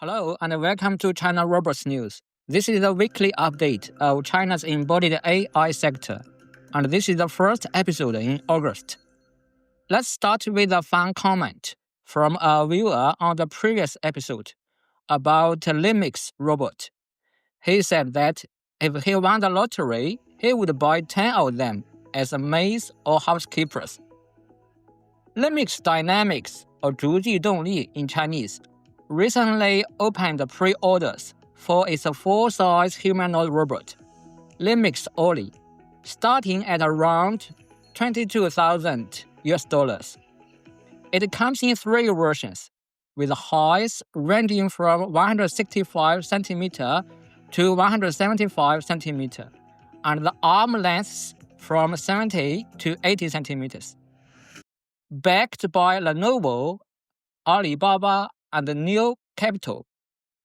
Hello and welcome to China Robots News. This is a weekly update of China's embodied AI sector, and this is the first episode in August. Let's start with a fun comment from a viewer on the previous episode about LimX robot. He said that if he won the lottery, he would buy 10 of them as maids or housekeepers. LimX Dynamics, or 逐际动力 in Chinese, recently opened pre-orders for its full-size humanoid robot, LimX Oli, starting at around $22,000. It comes in 3 versions, with heights ranging from 165 cm to 175 cm, and the arm lengths from 70 to 80 cm. Backed by Lenovo, Alibaba, and New Capital,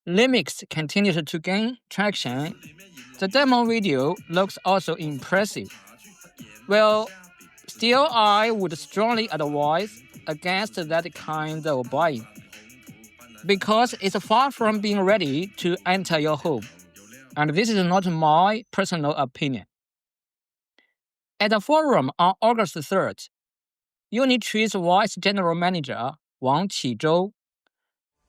LimX continues to gain traction. The demo video looks also impressive. Well, still I would strongly advise against that kind of buying, because it's far from being ready to enter your home, and this is not my personal opinion. At a forum on August 3rd, Unitree's Vice General Manager, Wang Qizhou,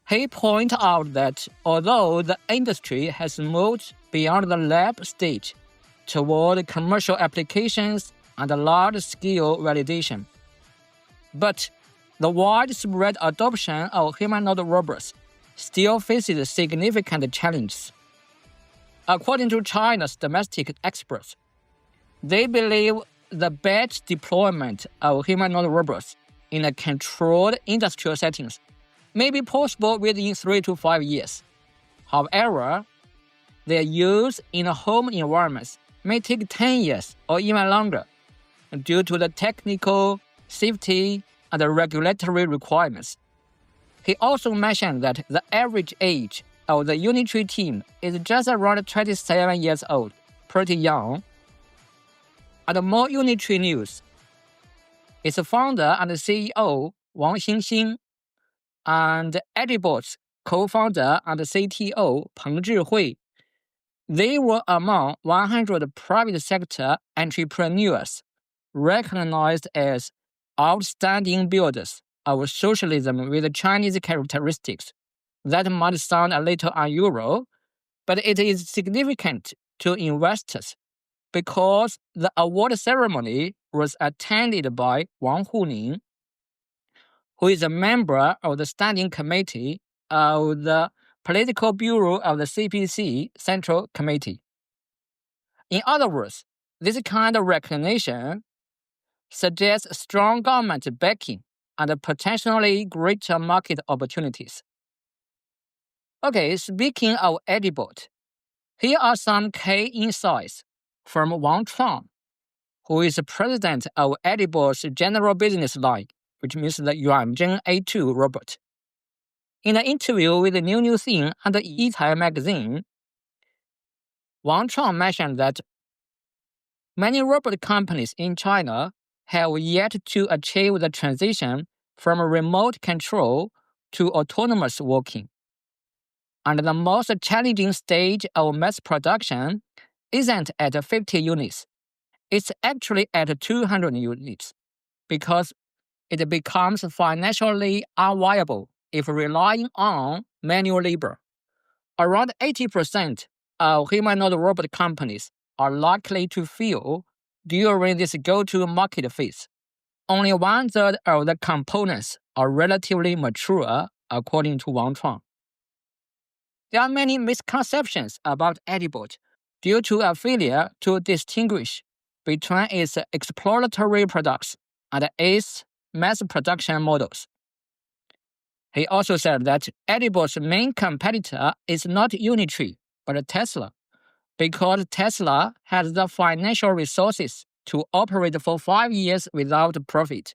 he pointed out that although the industry has moved beyond the lab stage toward commercial applications and large-scale validation, but the widespread adoption of humanoid robots still faces significant challenges. According to China's domestic experts, they believe the batch deployment of humanoid robots in a controlled industrial settings may be possible within 3 to 5 years. However, their use in home environments may take 10 years or even longer due to the technical, safety, and regulatory requirements. He also mentioned that the average age of the Unitree team is just around 27 years old, pretty young. And more Unitree news. Its founder and CEO, Wang Xingxing, and Agibot's co-founder and CTO Peng Zhihui, they were among 100 private sector entrepreneurs recognized as outstanding builders of socialism with Chinese characteristics. That might sound a little unusual, but it is significant to investors because the award ceremony was attended by Wang Huning, who is a member of the Standing Committee of the Political Bureau of the CPC Central Committee. In other words, this kind of recognition suggests strong government backing and potentially greater market opportunities. Okay, speaking of Agibot, here are some key insights from Wang Chuang, who is president of Agibot's general business line, which means the Yuanzheng A2 robot. In an interview with NewNewthing and Yicai Magazine, Wang Chuang mentioned that many robot companies in China have yet to achieve the transition from remote control to autonomous working. And the most challenging stage of mass production isn't at 50 units. It's actually at 200 units, because it becomes financially unviable if relying on manual labor. Around 80% of humanoid robot companies are likely to fail during this go-to-market phase. Only 1/3 of the components are relatively mature, according to Wang Chuang. There are many misconceptions about Agibot due to a failure to distinguish between its exploratory products and its mass production models. He also said that Agibot's main competitor is not Unitree, but Tesla, because Tesla has the financial resources to operate for 5 years without profit,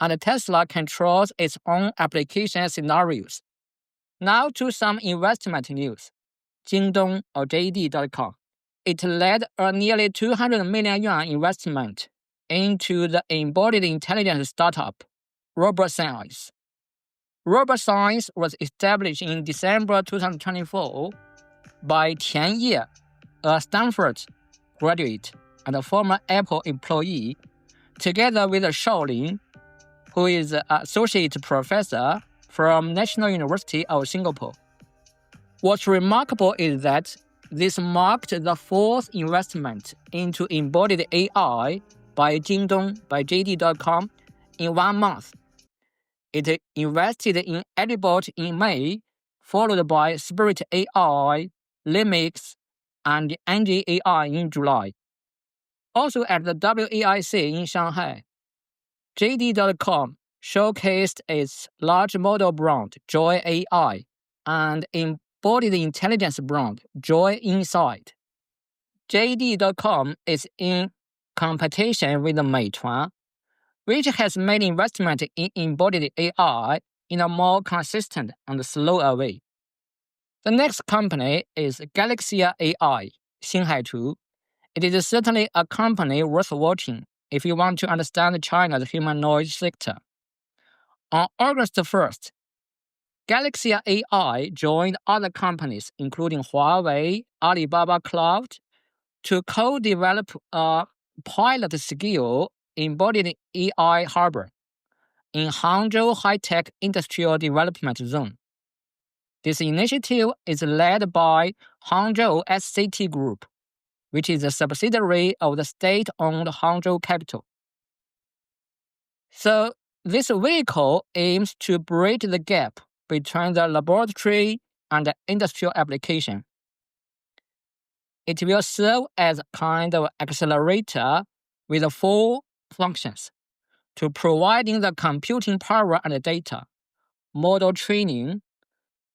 and Tesla controls its own application scenarios. Now to some investment news. Jingdong, or JDcom, it led a nearly 200 million yuan investment into the embodied intelligence startup, RobotSense. Robot science was established in December 2024 by Tian Ye, a Stanford graduate and a former Apple employee, together with Shaolin, who is an associate professor from National University of Singapore. What's remarkable is that this marked the fourth investment into embodied AI by JDcom in 1 month. It invested in Agibot in May, followed by Spirit AI, LimX, and Yuanzheng AI in July. Also at the WAIC in Shanghai, JDcom showcased its large model brand, Joy AI, and embodied intelligence brand, Joy Inside. JD.com is in competition with Meituan, which has made investment in embodied AI in a more consistent and slower way. The next company is Galaxia AI, Xinghai. It is certainly a company worth watching if you want to understand China's humanoid sector. On August 1st, Galaxia AI joined other companies, including Huawei, Alibaba Cloud, to co-develop a pilot-scale embodied AI harbor in Hangzhou High-Tech Industrial Development Zone. This initiative is led by Hangzhou SCT Group, which is a subsidiary of the state-owned Hangzhou Capital. So this vehicle aims to bridge the gap between the laboratory and the industrial application. It will serve as a kind of accelerator with 4 functions: to providing the computing power and data, model training,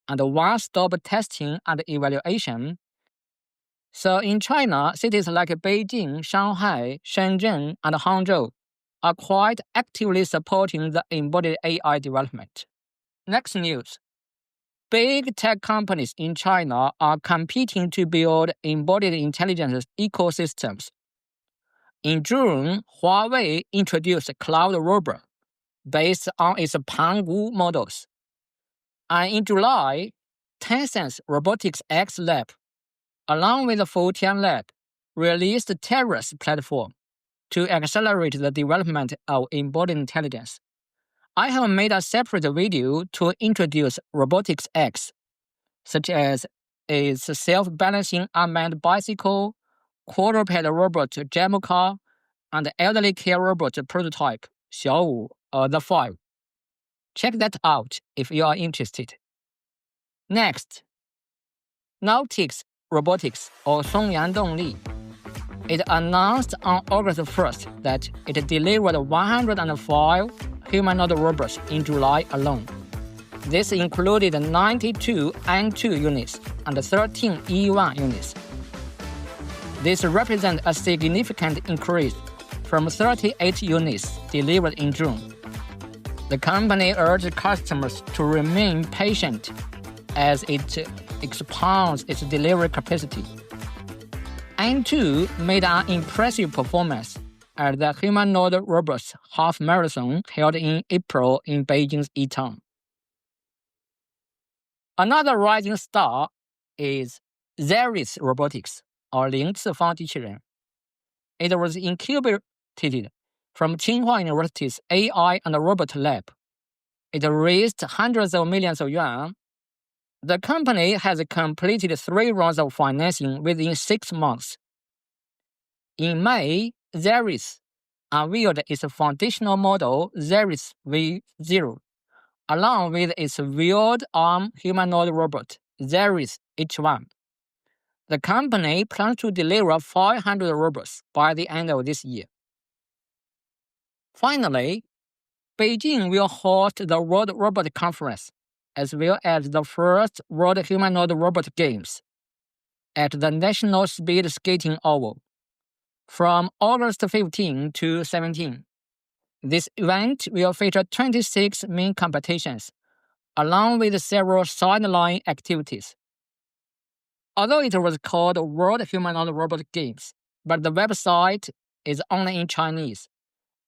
and one-stop testing and evaluation. So in China, cities like Beijing, Shanghai, Shenzhen, and Hangzhou are quite actively supporting the embodied AI development. Next news. Big tech companies in China are competing to build embodied intelligence ecosystems. In June, Huawei introduced Cloud Robot based on its Pangu models. And in July, Tencent's Robotics X Lab, along with the Futian Lab, released the Tairos platform to accelerate the development of embodied intelligence. I have made a separate video to introduce Robotics X, such as its self-balancing unmanned bicycle, quadruped robot Jamuka, and elderly care robot prototype Xiaowu the 5. Check that out if you are interested. Next, NewNewthing Robotics or Songyang Dongli. It announced on August 1st that it delivered 105 humanoid robots in July alone. This included 92 N2 units and 13 E1 units. This represents a significant increase from 38 units delivered in June. The company urged customers to remain patient as it expands its delivery capacity. N2 made an impressive performance at the humanoid robots half marathon held in April in Beijing's A2. Another rising star is Zeris Robotics or 零次方机器人. It was incubated from Tsinghua University's AI and Robot Lab. It raised hundreds of millions of yuan. The company has completed 3 rounds of financing within 6 months. In May, Zeris unveiled its foundational model, Zeris V0, along with its wheeled arm humanoid robot, Zeris H1. The company plans to deliver 500 robots by the end of this year. Finally, Beijing will host the World Robot Conference, as well as the first World Humanoid Robot Games at the National Speed Skating Oval from August 15 to 17. This event will feature 26 main competitions, along with several sideline activities. Although it was called World Humanoid Robot Games, but the website is only in Chinese.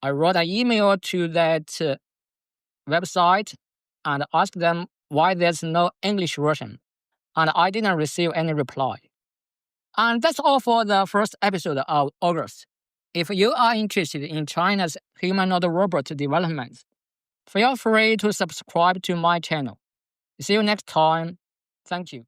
I wrote an email to that website and asked them why there's no English version, and I didn't receive any reply. And that's all for the first episode of August. If you are interested in China's humanoid robot development, feel free to subscribe to my channel. See you next time. Thank you.